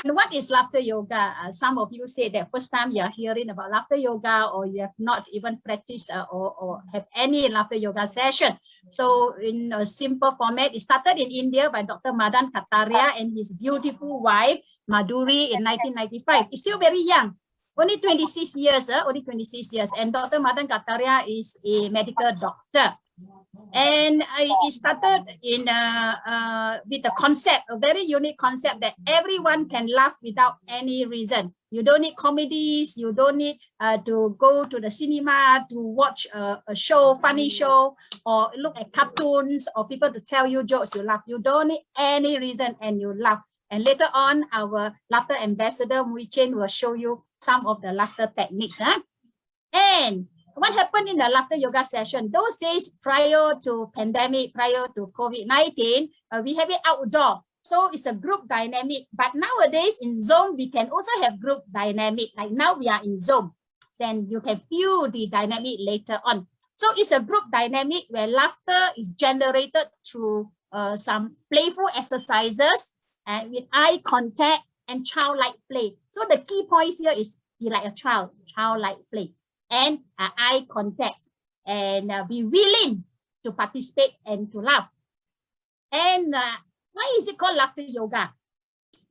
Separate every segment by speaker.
Speaker 1: And what is laughter yoga? Some of you say that first time you are hearing about laughter yoga, or you have not even practiced or have any laughter yoga session. So in a simple format, it started in India by Dr. Madan Kataria and his beautiful wife, Madhuri, in 1995. It's still very young. Only 26 years, only 26 years. And Dr. Madan Kataria is a medical doctor. And it started in with a concept, a very unique concept that everyone can laugh without any reason. You don't need comedies, you don't need to go to the cinema to watch a show, funny show, or look at cartoons, or people to tell you jokes, you laugh. You don't need any reason and you laugh. And later on, our laughter ambassador, Mui Chen, will show you some of the laughter techniques. And what happened in the laughter yoga session? Those days prior to pandemic, prior to COVID-19, we have it outdoor. So it's a group dynamic. But nowadays in Zoom, we can also have group dynamic. Like now we are in Zoom. Then you can feel the dynamic later on. So it's a group dynamic where laughter is generated through some playful exercises and with eye contact and childlike play. So the key points here is be like a child, childlike play. And eye contact, and be willing to participate and to laugh. And why is it called laughter yoga?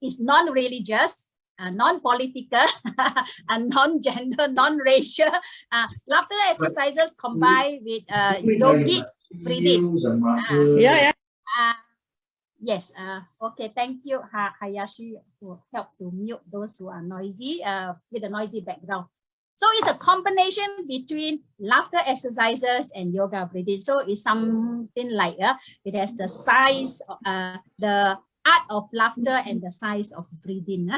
Speaker 1: It's non-religious, non-political, and non-gender, non-racial. Laughter exercises combined with yogic breathing. Yes. Okay. Thank you, Hayashi, for help to mute those who are noisy with a noisy background. So it's a combination between laughter exercises and yoga breathing. So it's something like it has the science, the art of laughter and the science of breathing,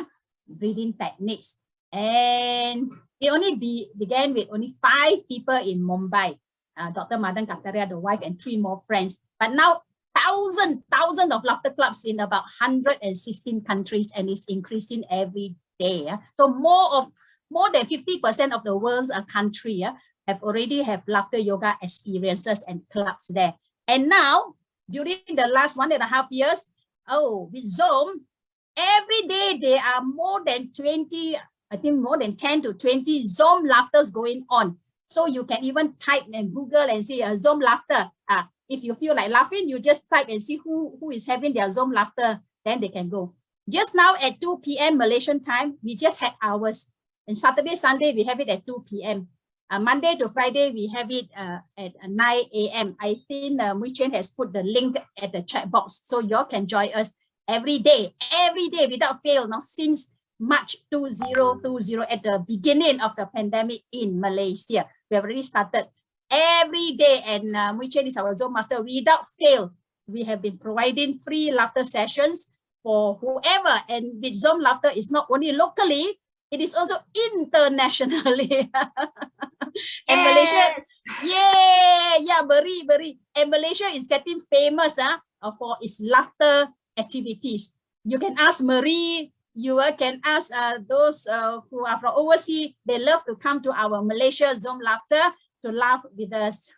Speaker 1: breathing techniques. And it only began with only 5 people in Mumbai. Dr. Madan Kataria, the wife, and 3 more friends. But now thousands of laughter clubs in about 116 countries, and it's increasing every day. So more than 50% of the world's country have already have laughter yoga experiences and clubs there. And now, during the last 1.5 years, with Zoom, every day there are more than 20, I think more than 10 to 20 Zoom laughters going on. So you can even type and Google and see Zoom laughter. If you feel like laughing, you just type and see who is having their Zoom laughter, then they can go. Just now at 2 p.m. Malaysian time, we just had ours. And Saturday, Sunday, we have it at 2 p.m. Monday to Friday, we have it at 9 a.m. I think Mui Chen has put the link at the chat box. So you all can join us every day without fail. Now, since March 2020, at the beginning of the pandemic in Malaysia, we have already started every day. And Mui Chen is our Zoom master. Without fail, we have been providing free laughter sessions for whoever. And with Zoom laughter, it's not only locally, it is also internationally. And Malaysia, Beri. And Malaysia is getting famous for its laughter activities. You can ask Marie, you can ask those who are from overseas. They love to come to our Malaysia Zoom laughter to laugh with us.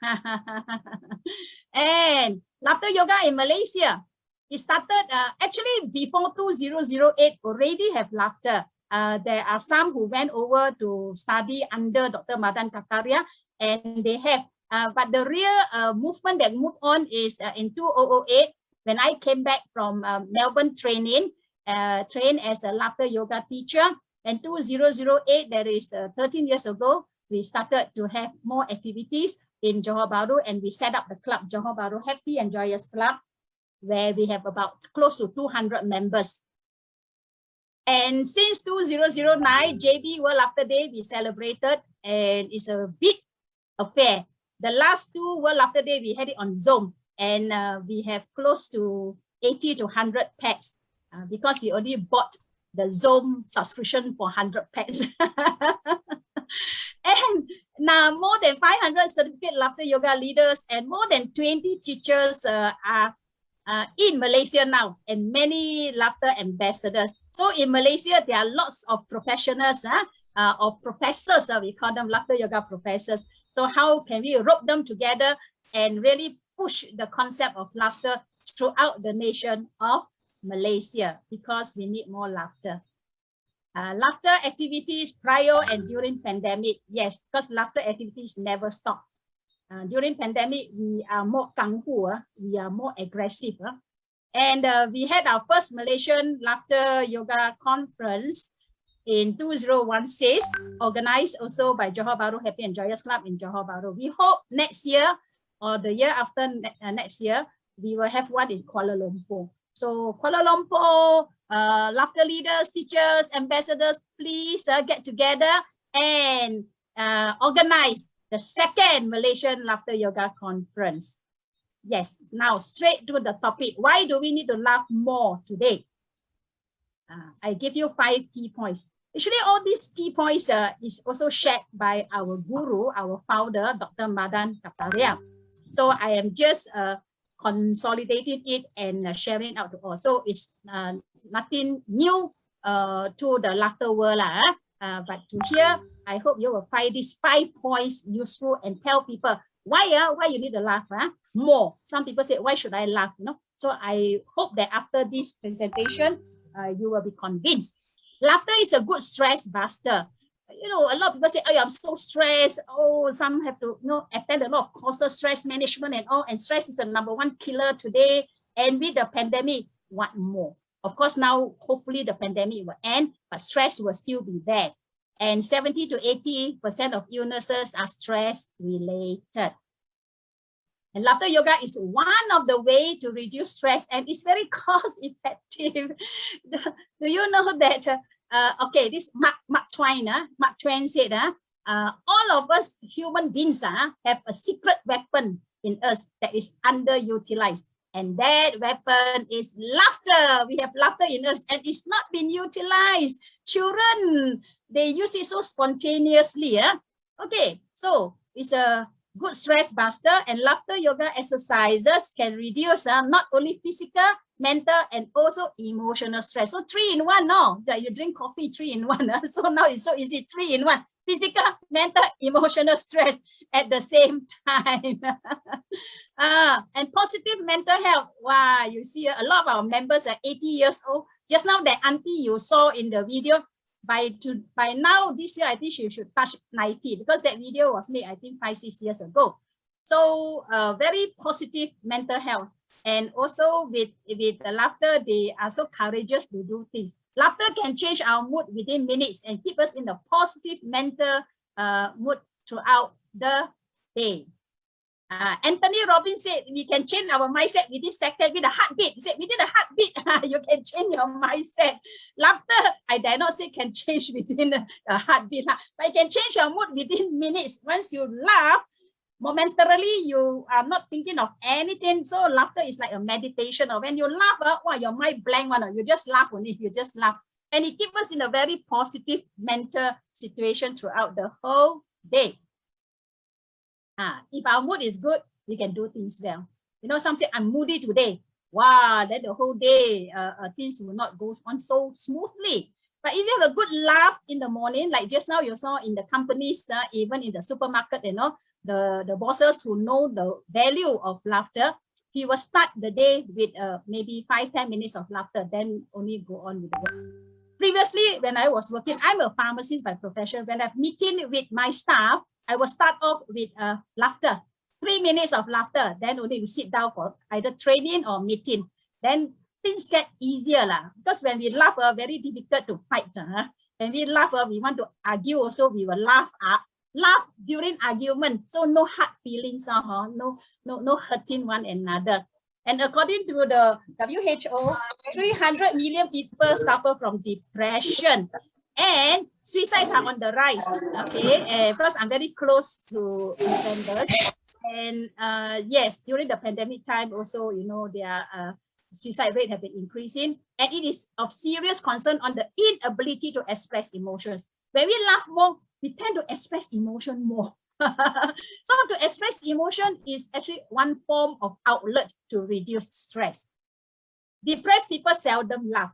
Speaker 1: And laughter yoga in Malaysia, it started actually before 2008 already have laughter. There are some who went over to study under Dr. Madan Kataria, and they have, but the real movement that moved on is in 2008, when I came back from Melbourne training, trained as a laughter yoga teacher. And 2008, that is 13 years ago, we started to have more activities in Johor Bahru, and we set up the club, Johor Bahru Happy and Joyous Club, where we have about close to 200 members. And since 2009, JB World Laughter Day, we celebrated, and it's a big affair. The last 2 World Laughter Day, we had it on Zoom, and we have close to 80 to 100 packs because we already bought the Zoom subscription for 100 packs. And now more than 500 certificate laughter yoga leaders and more than 20 teachers are in Malaysia now, and many laughter ambassadors. So in Malaysia, there are lots of professionals or professors, we call them laughter yoga professors. So how can we rope them together and really push the concept of laughter throughout the nation of Malaysia, because we need more laughter. Laughter activities prior and during pandemic. Yes, because laughter activities never stop. During pandemic, we are more kanghu, we are more aggressive. And we had our first Malaysian Laughter Yoga Conference in 2016, organized also by Johor Bahru Happy and Joyous Club in Johor Bahru. We hope next year or the year after next year, we will have one in Kuala Lumpur. So Kuala Lumpur, laughter leaders, teachers, ambassadors, please get together and organize the second Malaysian Laughter Yoga Conference. Yes, now straight to the topic. Why do we need to laugh more today? I give you 5 key points. Actually, all these key points is also shared by our guru, our founder, Dr. Madan Kaptaria. So I am just consolidating it and sharing out to all. So it's nothing new to the laughter world. But to here, I hope you will find these 5 points useful and tell people why you need to laugh more. Some people say, why should I laugh? So I hope that after this presentation, you will be convinced. Laughter is a good stress buster. A lot of people say, oh, I'm so stressed. Oh, some have to attend a lot of courses, stress management and all. And stress is the #1 killer today. And with the pandemic, what more? Of course, now, hopefully the pandemic will end, but stress will still be there. And 70 to 80% of illnesses are stress related. And laughter yoga is one of the way to reduce stress, and it's very cost effective. Do you know that? Okay, this Mark Twain said, all of us human beings have a secret weapon in us that is underutilized. And that weapon is laughter. We have laughter in us and it's not been utilized. Children, they use it so spontaneously. Okay, so it's a good stress buster, and laughter yoga exercises can reduce not only physical, mental, and also emotional stress. So 3 in 1, no? You drink coffee 3 in 1. So now it's so easy, 3 in 1. Physical, mental, emotional stress at the same time. And positive mental health. Wow, you see a lot of our members are 80 years old. Just now that auntie you saw in the video, by now this year I think she should touch 90, because that video was made I think 5-6 years ago. So very positive mental health, and also with the laughter, they are so courageous to do things. Laughter can change our mood within minutes and keep us in a positive mental mood throughout the day. Anthony Robbins said we can change our mindset within seconds with a heartbeat. He said within a heartbeat, you can change your mindset. Laughter, I dare not say can change within a heartbeat, but it can change your mood within minutes. Once you laugh, momentarily you are not thinking of anything. So laughter is like a meditation. Or when you laugh, wow, your mind blank one. You just laugh only. You just laugh, and it keeps us in a very positive mental situation throughout the whole day. If our mood is good, we can do things well. Some say, I'm moody today. Wow, then the whole day, things will not go on so smoothly. But if you have a good laugh in the morning, like just now you saw in the companies, even in the supermarket, the bosses who know the value of laughter, he will start the day with maybe 5-10 minutes of laughter, then only go on with the work. Previously, when I was working, I'm a pharmacist by profession. When I'm meeting with my staff, I will start off with laughter, 3 minutes of laughter. Then only we sit down for either training or meeting. Then things get easier because when we laugh, very difficult to fight. When we laugh, we want to argue also, we will laugh during argument. So no hard feelings, no hurting one another. And according to the WHO, 300 million people suffer from depression. And suicides are on the rise. Okay, because I'm very close to members, and yes, during the pandemic time also, their suicide rate have been increasing, and it is of serious concern on the inability to express emotions. When we laugh more, we tend to express emotion more. So to express emotion is actually one form of outlet to reduce stress. Depressed people seldom laugh.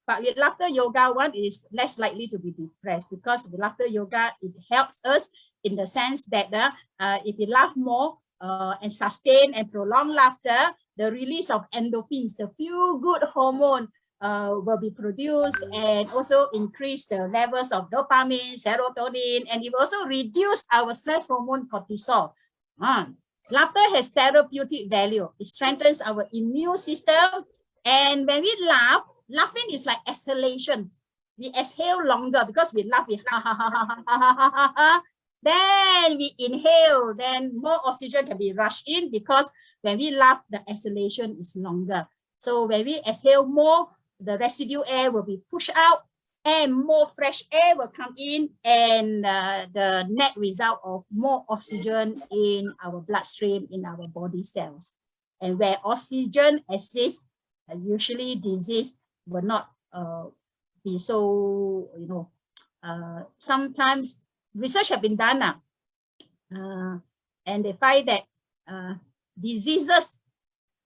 Speaker 1: But with laughter yoga, one is less likely to be depressed, because with laughter yoga, it helps us in the sense that if we laugh more and sustain and prolong laughter, the release of endorphins, the feel-good hormone, will be produced, and also increase the levels of dopamine, serotonin, and it will also reduce our stress hormone cortisol. Laughter has therapeutic value. It strengthens our immune system. And when we laugh, laughing is like exhalation. We exhale longer because we laugh, we ha ha ha ha ha ha ha ha. Then we inhale, then more oxygen can be rushed in, because when we laugh, the exhalation is longer. So when we exhale more, the residue air will be pushed out and more fresh air will come in, and the net result of more oxygen in our bloodstream, in our body cells. And where oxygen exists, usually disease will not be so, sometimes research have been done and they find that diseases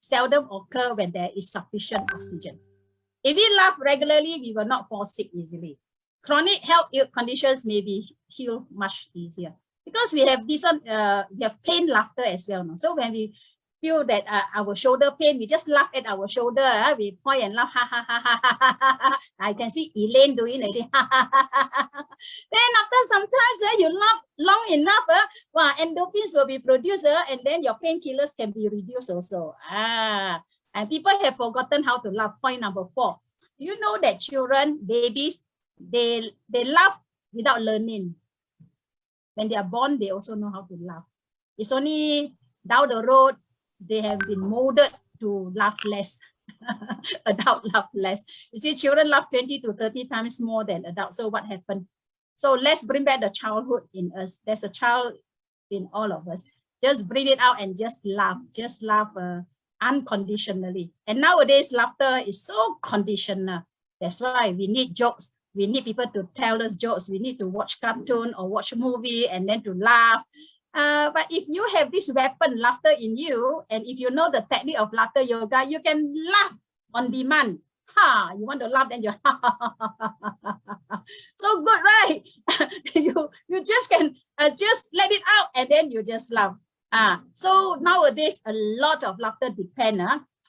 Speaker 1: seldom occur when there is sufficient oxygen. If we laugh regularly, we will not fall sick easily. Chronic health conditions may be healed much easier, because we have this one, we have pain laughter as well. No? So when we feel that our shoulder pain, we just laugh at our shoulder. We point and laugh. Ha, ha, ha, ha, ha, ha, ha. I can see Elaine doing it. Then after sometimes you laugh long enough, endorphins will be produced, and then your painkillers can be reduced also. And people have forgotten how to laugh. Point number 4. You know that children, babies, they laugh without learning. When they are born, they also know how to laugh. It's only down the road, they have been molded to laugh less. Adult laugh less. You see, children laugh 20 to 30 times more than adults. So what happened? So let's bring back the childhood in us. There's a child in all of us. Just bring it out and just laugh. Just laugh unconditionally. And nowadays, laughter is so conditional. That's why we need jokes. We need people to tell us jokes. We need to watch cartoon or watch a movie and then to laugh. But if you have this weapon, laughter, in you, and if you know the technique of laughter yoga, you can laugh on demand. You want to laugh, then you so good, right? you just can just let it out, and then you just laugh. So nowadays, a lot of laughter depends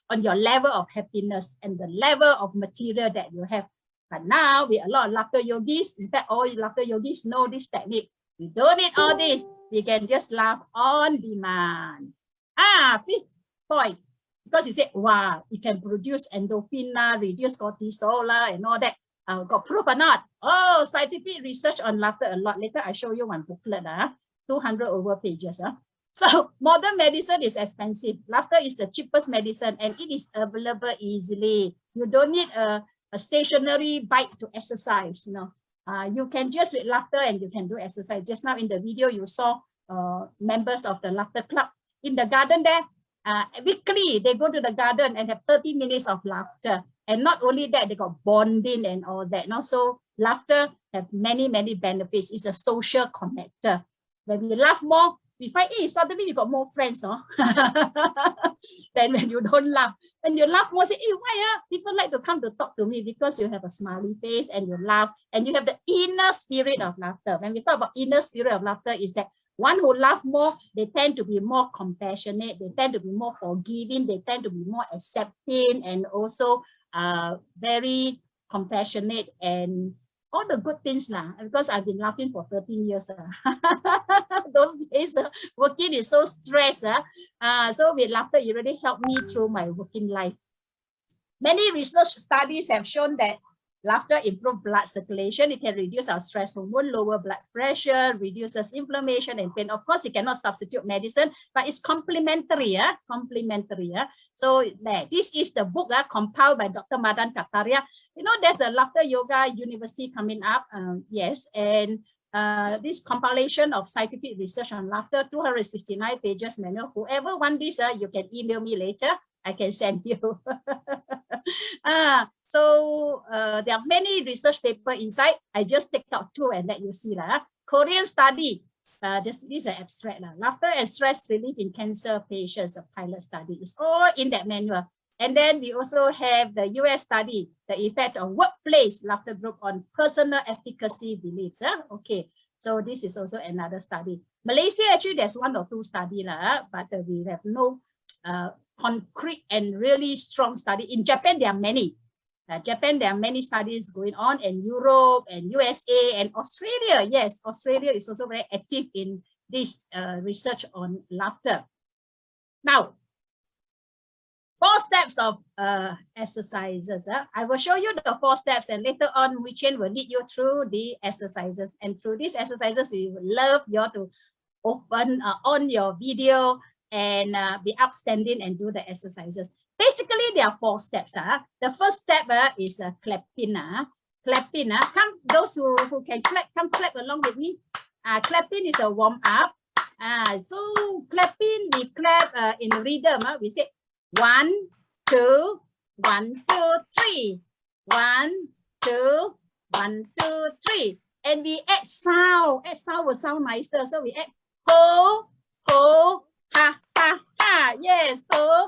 Speaker 1: on your level of happiness and the level of material that you have. But now, with a lot of laughter yogis, in fact, all laughter yogis know this technique. We don't need all this. We can just laugh on demand. 5th point. Because you say, wow, it can produce endorphin, reduce cortisol, and all that. Got proof or not? Oh, scientific research on laughter a lot. Later, I show you one booklet, 200 over pages. So modern medicine is expensive. Laughter is the cheapest medicine, and it is available easily. You don't need a stationary bike to exercise. You can just with laughter and you can do exercise. Just now in the video, you saw members of the laughter club in the garden there. Weekly, they go to the garden and have 30 minutes of laughter. And not only that, they got bonding and all that. So laughter have many, many benefits. It's a social connector. When we laugh more, we find, suddenly you got more friends, than when you don't laugh. When you laugh more, say, why people like to come to talk to me? Because you have a smiley face and you laugh, and you have the inner spirit of laughter. When we talk about inner spirit of laughter, is that one who laugh more, they tend to be more compassionate, they tend to be more forgiving, they tend to be more accepting, and also very compassionate and all the good things because I've been laughing for 13 years. Those days working is so stressed. So with laughter, it really helped me through my working life. Many research studies have shown that laughter improves blood circulation. It can reduce our stress hormone, lower blood pressure, reduces inflammation and pain. Of course, it cannot substitute medicine, but it's complementary. So this is the book compiled by Dr. Madan Kataria. There's a Laughter Yoga University coming up. Yes, and this compilation of scientific research on laughter, 269 pages manual. Whoever want this, you can email me later. I can send you. So there are many research papers inside. I just take out 2 and let you see. Korean study. This is an abstract. Laughter and stress relief in cancer patients, a pilot study. It's all in that manual. And then we also have the US study, the effect of workplace laughter group on personal efficacy beliefs. Okay, so this is also another study. Malaysia, actually, there's 1 or 2 studies, but we have no concrete and really strong study. In Japan, there are many. Japan, there are many studies going on, and Europe and USA and Australia. Yes, Australia is also very active in this research on laughter. Now, 4 steps of exercises. I will show you the 4 steps, and later on, Wee Chen will lead you through the exercises. And through these exercises, we would love you to open on your video and be outstanding and do the exercises. Basically, there are 4 steps. The first step is clapping. Clapping. Come, those who can clap, come clap along with me. Clapping is a warm up. So clapping, we clap in rhythm. We say 1, 2, 1, 2, 3. 1, 2, 1, 2, 3. And we add sound. Add sound will sound nicer. So we add ho, ho, ha, ha, ha. Yes, ho,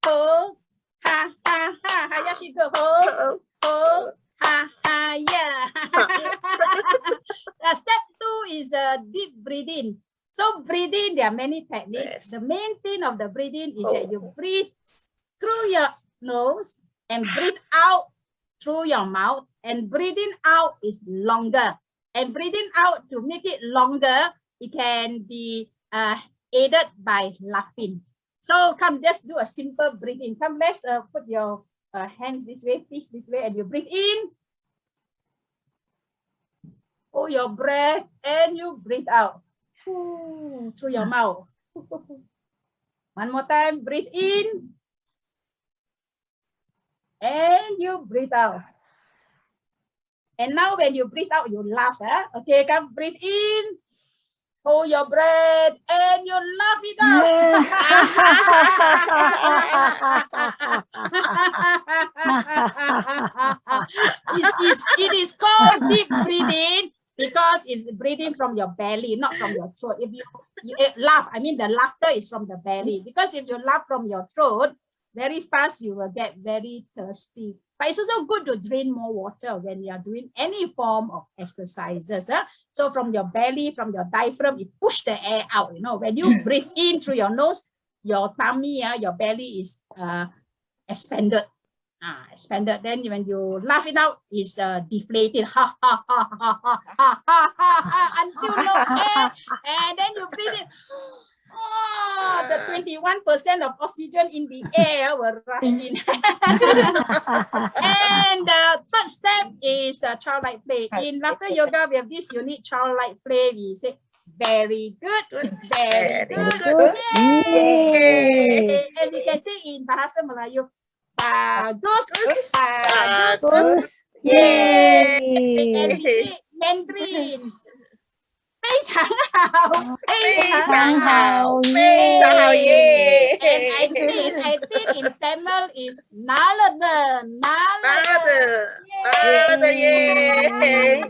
Speaker 1: ho, ha, ha, ha. Hayashi go ho, ho, ha, ha, yeah. Step 2 is deep breathing. So breathing, there are many techniques. Yes. The main thing of the breathing is that you breathe through your nose and breathe out through your mouth. And breathing out is longer. And breathing out, to make it longer, it can be aided by laughing. So come, just do a simple breathing. Come, let's put your hands this way, fish this way, and you breathe in. Hold your breath, and you breathe out through your mouth. One more time, breathe in. And you breathe out. And now when you breathe out, you laugh. Okay, come, breathe in. Hold your breath and you laugh it out. It is called deep breathing because it's breathing from your belly, not from your throat. If you laugh, I mean the laughter is from the belly. Because if you laugh from your throat, very fast you will get very thirsty. But it's also good to drink more water when you are doing any form of exercises. So from your belly, from your diaphragm, you push the air out. You know, when you breathe in through your nose, your tummy, your belly is expanded. Expanded. Then when you laugh it out, it's deflated. Ha ha ha ha ha ha ha ha until no air, and then you breathe in. The 21% of oxygen in the air will rush in. And the third step is childlike play. In laughter yoga, we have this unique childlike play. We say, very good, very good. Yay! And we can say in Bahasa Melayu, bagus, bagus, yay! And we say Mandarin. 非常好，非常好，非常好耶！ And I think in Tamil is nalada, nalada, yay!